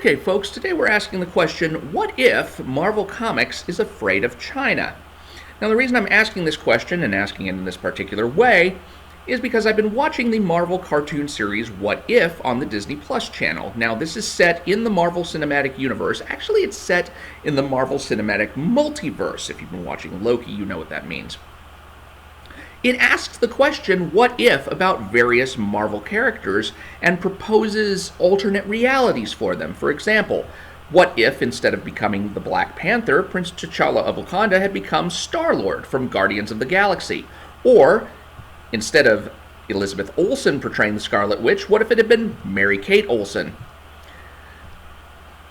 Okay, folks, today we're asking the question, what if Marvel Comics is afraid of China? Now, the reason I'm asking this question, and asking it in this particular way, is because I've been watching the Marvel cartoon series What If on the Disney Plus channel. Now, this is set in the Marvel Cinematic Universe. Actually, it's set in the Marvel Cinematic Multiverse. If you've been watching Loki, you know what that means. It asks the question, what if, about various Marvel characters, and proposes alternate realities for them. For example, what if, instead of becoming the Black Panther, Prince T'Challa of Wakanda had become Star-Lord from Guardians of the Galaxy? Or, instead of Elizabeth Olsen portraying the Scarlet Witch, what if it had been Mary-Kate Olsen?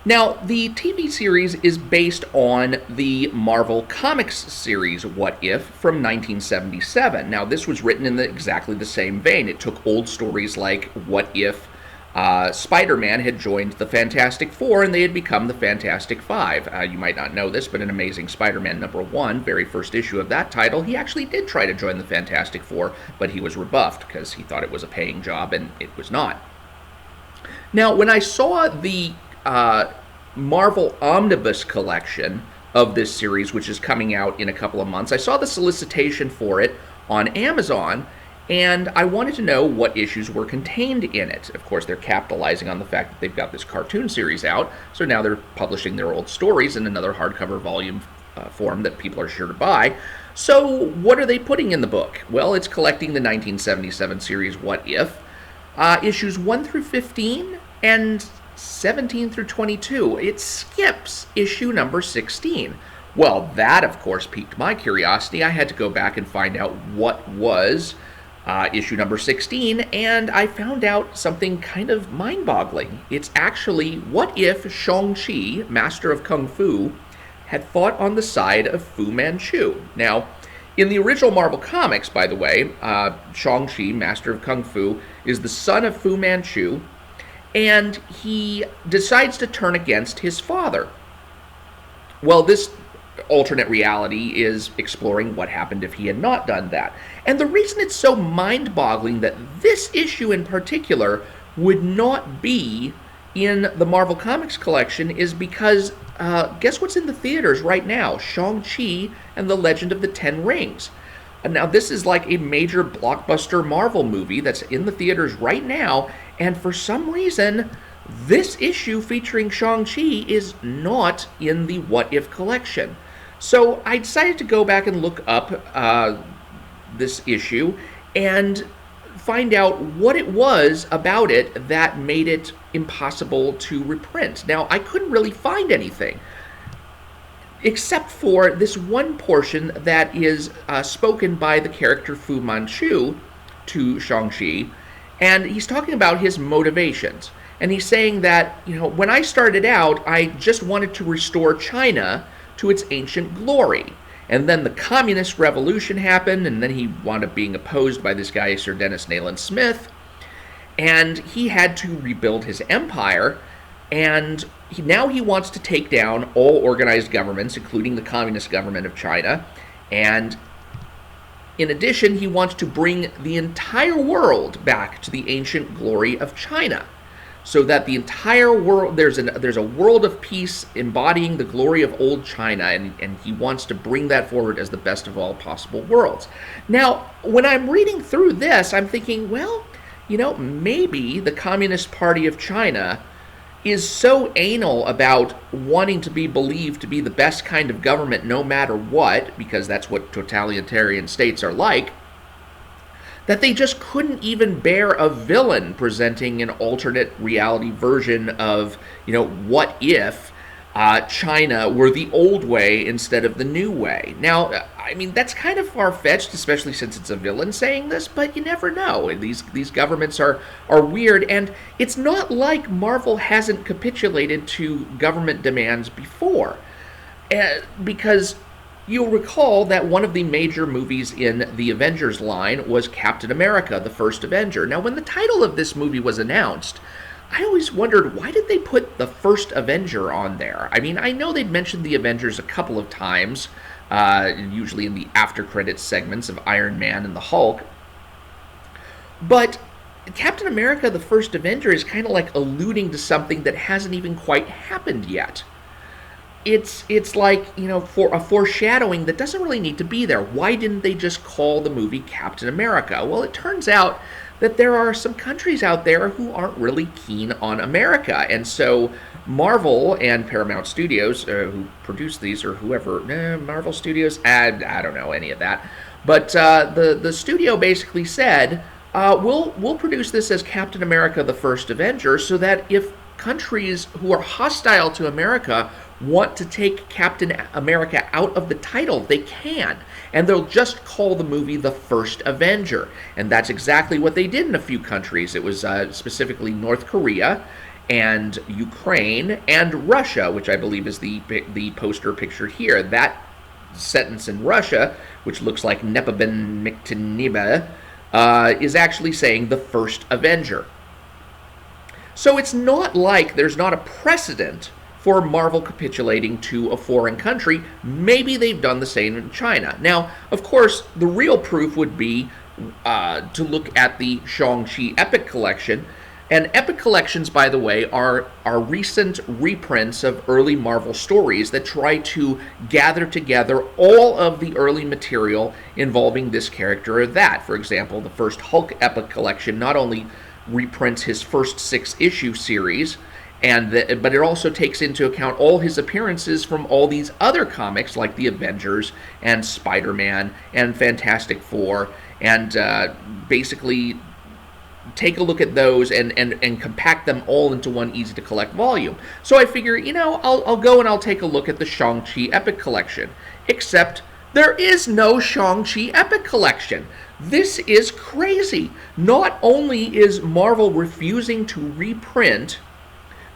Now, the TV series is based on the Marvel Comics series, What If, from 1977. Now, this was written in exactly the same vein. It took old stories like What If Spider-Man had joined the Fantastic Four and they had become the Fantastic Five. You might not know this, but in Amazing Spider-Man #1, very first issue of that title, he actually did try to join the Fantastic Four, but he was rebuffed because he thought it was a paying job, and it was not. Now, when I saw the Marvel Omnibus collection of this series, which is coming out in a couple of months, I saw the solicitation for it on Amazon, and I wanted to know what issues were contained in it. Of course, they're capitalizing on the fact that they've got this cartoon series out, so now they're publishing their old stories in another hardcover volume form that people are sure to buy. So what are they putting in the book? Well, it's collecting the 1977 series What If, issues 1 through 15, and 17 through 22. It skips issue number 16. Well, that, of course, piqued my curiosity. I had to go back and find out what was issue number 16, and I found out something kind of mind-boggling. It's actually what if Shang-Chi, Master of Kung Fu, had fought on the side of Fu Manchu. Now, in the original Marvel Comics, by the way, Shang-Chi, Master of Kung Fu, is the son of Fu Manchu, and he decides to turn against his father. Well, this alternate reality is exploring what happened if he had not done that. And the reason it's so mind-boggling that this issue in particular would not be in the Marvel Comics collection is because, guess what's in the theaters right now? Shang-Chi and the Legend of the Ten Rings. Now, this is like a major blockbuster Marvel movie that's in the theaters right now, and for some reason, this issue featuring Shang-Chi is not in the What If collection. So I decided to go back and look up this issue and find out what it was about it that made it impossible to reprint. Now, I couldn't really find anything, except for this one portion that is spoken by the character Fu Manchu to Shang-Chi, and he's talking about his motivations. And he's saying that, when I started out, I just wanted to restore China to its ancient glory. And then the Communist Revolution happened, and then he wound up being opposed by this guy, Sir Dennis Nayland Smith, and he had to rebuild his empire, and now he wants to take down all organized governments, including the Communist government of China, and in addition, he wants to bring the entire world back to the ancient glory of China, so that the entire world, there's a world of peace embodying the glory of old China, and he wants to bring that forward as the best of all possible worlds. Now, when I'm reading through this, I'm thinking, well, maybe the Communist Party of China is so anal about wanting to be believed to be the best kind of government no matter what, because that's what totalitarian states are like, that they just couldn't even bear a villain presenting an alternate reality version of, what if China were the old way instead of the new way. Now, I mean, that's kind of far-fetched, especially since it's a villain saying this, but you never know. These governments are weird, and it's not like Marvel hasn't capitulated to government demands before, because you'll recall that one of the major movies in the Avengers line was Captain America, the First Avenger. Now, when the title of this movie was announced, I always wondered, why did they put the First Avenger on there? I mean, I know they'd mentioned the Avengers a couple of times, usually in the after-credits segments of Iron Man and the Hulk, but Captain America, the First Avenger, is kind of like alluding to something that hasn't even quite happened yet. It's like, for a foreshadowing that doesn't really need to be there. Why didn't they just call the movie Captain America? Well, it turns out that there are some countries out there who aren't really keen on America, and so Marvel and Paramount Studios, who produce these, or whoever, Marvel Studios, I don't know any of that, but the studio basically said, we'll produce this as Captain America: The First Avenger, so that if countries who are hostile to America want to take Captain America out of the title, they can. And they'll just call the movie The First Avenger. And that's exactly what they did in a few countries. It was specifically North Korea and Ukraine and Russia, which I believe is the poster pictured here. That sentence in Russia, which looks like Nepaben Miktiniba, is actually saying The First Avenger. So it's not like there's not a precedent for Marvel capitulating to a foreign country. Maybe they've done the same in China. Now, of course, the real proof would be to look at the Shang-Chi Epic Collection. And Epic Collections, by the way, are recent reprints of early Marvel stories that try to gather together all of the early material involving this character or that. For example, the first Hulk Epic Collection not only reprints his first 6-issue series, but it also takes into account all his appearances from all these other comics like the Avengers and Spider-Man and Fantastic Four, and basically take a look at those and compact them all into one easy-to-collect volume. So I figure, I'll go and I'll take a look at the Shang-Chi Epic Collection. Except there is no Shang-Chi Epic Collection. This is crazy. Not only is Marvel refusing to reprint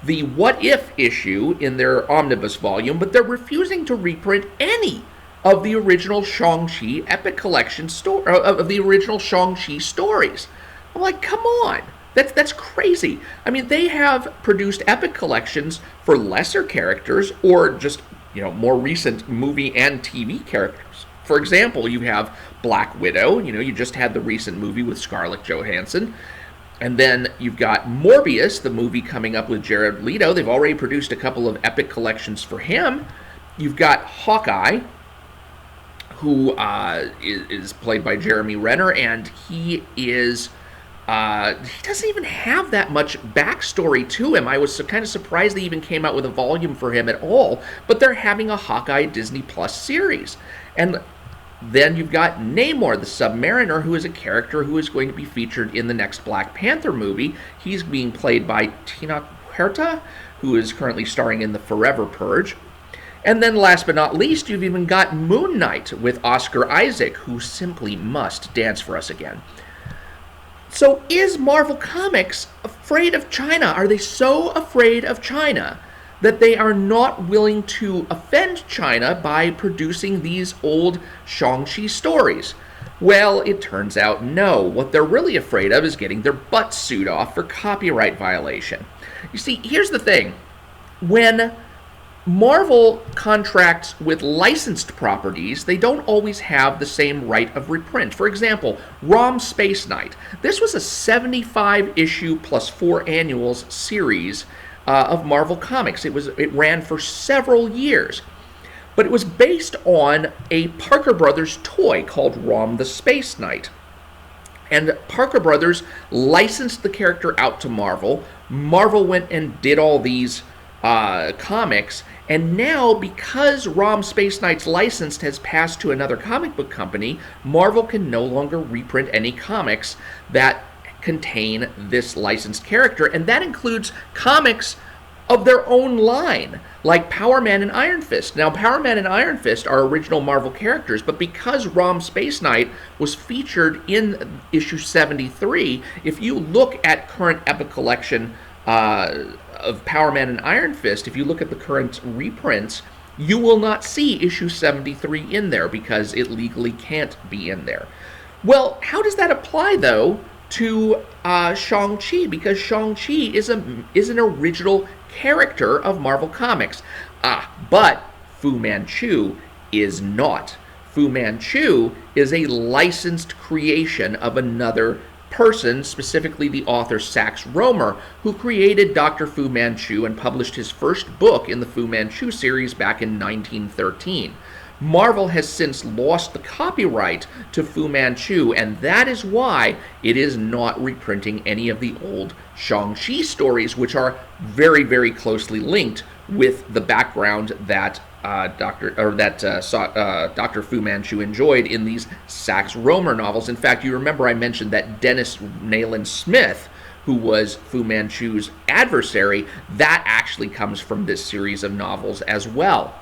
the What If issue in their omnibus volume, but they're refusing to reprint any of the original Shang-Chi Epic Collection of the original Shang-Chi stories. I'm like, come on. That's crazy. I mean, they have produced epic collections for lesser characters or just, more recent movie and TV characters. For example, you have Black Widow. You just had the recent movie with Scarlett Johansson. And then you've got Morbius, the movie coming up with Jared Leto. They've already produced a couple of epic collections for him. You've got Hawkeye, who is played by Jeremy Renner, and he doesn't even have that much backstory to him. I was kind of surprised they even came out with a volume for him at all, but they're having a Hawkeye Disney Plus series. And then you've got Namor, the Submariner, who is a character who is going to be featured in the next Black Panther movie. He's being played by Tina Huerta, who is currently starring in The Forever Purge. And then last but not least, you've even got Moon Knight with Oscar Isaac, who simply must dance for us again. So is Marvel Comics afraid of China? Are they so afraid of China that they are not willing to offend China by producing these old Shang-Chi stories? Well, it turns out no. What they're really afraid of is getting their butts sued off for copyright violation. You see, here's the thing. When Marvel contracts with licensed properties, they don't always have the same right of reprint. For example, ROM Space Knight. This was a 75-issue plus 4 annuals series of Marvel Comics. It ran for several years. But it was based on a Parker Brothers toy called Rom the Space Knight. And Parker Brothers licensed the character out to Marvel. Marvel went and did all these comics. And now, because Rom Space Knight's license has passed to another comic book company, Marvel can no longer reprint any comics that contain this licensed character, and that includes comics of their own line, like Power Man and Iron Fist. Now, Power Man and Iron Fist are original Marvel characters, but because Rom Space Knight was featured in issue 73, if you look at current Epic Collection of Power Man and Iron Fist, if you look at the current reprints, you will not see issue 73 in there because it legally can't be in there. Well, how does that apply, though, to Shang-Chi? Because Shang-Chi is an original character of Marvel Comics. But Fu Manchu is not. Fu Manchu is a licensed creation of another person, specifically the author Sax Rohmer, who created Dr. Fu Manchu and published his first book in the Fu Manchu series back in 1913. Marvel has since lost the copyright to Fu Manchu, and that is why it is not reprinting any of the old Shang-Chi stories, which are very, very closely linked with the background that Dr. Fu Manchu enjoyed in these Sax Rohmer novels. In fact, you remember I mentioned that Dennis Nayland Smith, who was Fu Manchu's adversary, that actually comes from this series of novels as well.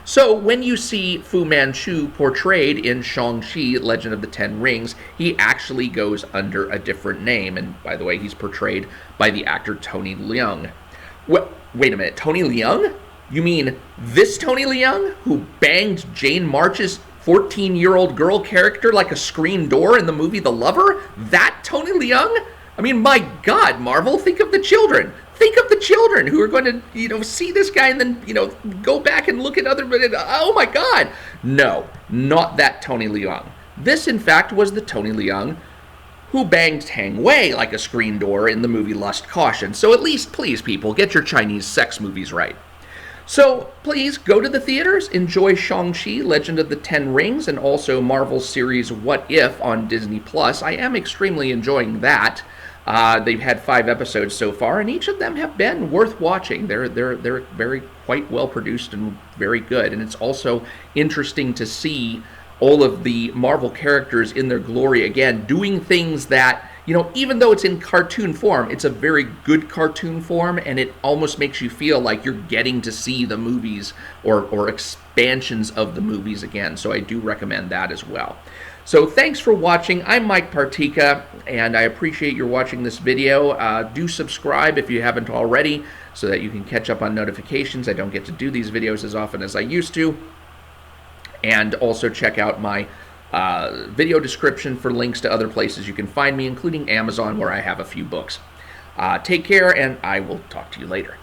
So when you see Fu Manchu portrayed in Shang-Chi, Legend of the Ten Rings, he actually goes under a different name. And by the way, he's portrayed by the actor Tony Leung. Wait a minute, Tony Leung? You mean this Tony Leung, who banged Jane March's 14-year-old girl character like a screen door in the movie The Lover? That Tony Leung? I mean, my God, Marvel, think of the children. Think of the children who are going to, see this guy and then, go back and look at other, oh my God. No, not that Tony Leung. This, in fact, was the Tony Leung who banged Tang Wei like a screen door in the movie Lust Caution. So at least, please, people, get your Chinese sex movies right. So please go to the theaters, enjoy Shang-Chi, Legend of the Ten Rings, and also Marvel's series What If on Disney+. I am extremely enjoying that. They've had 5 episodes so far, and each of them have been worth watching. They're very quite well produced and very good. And it's also interesting to see all of the Marvel characters in their glory again, doing things that, even though it's in cartoon form, it's a very good cartoon form, and it almost makes you feel like you're getting to see the movies or expansions of the movies again. So I do recommend that as well. So thanks for watching. I'm Mike Partika, and I appreciate your watching this video. Do subscribe if you haven't already so that you can catch up on notifications. I don't get to do these videos as often as I used to. And also check out my video description for links to other places you can find me, including Amazon, where I have a few books. Take care, and I will talk to you later.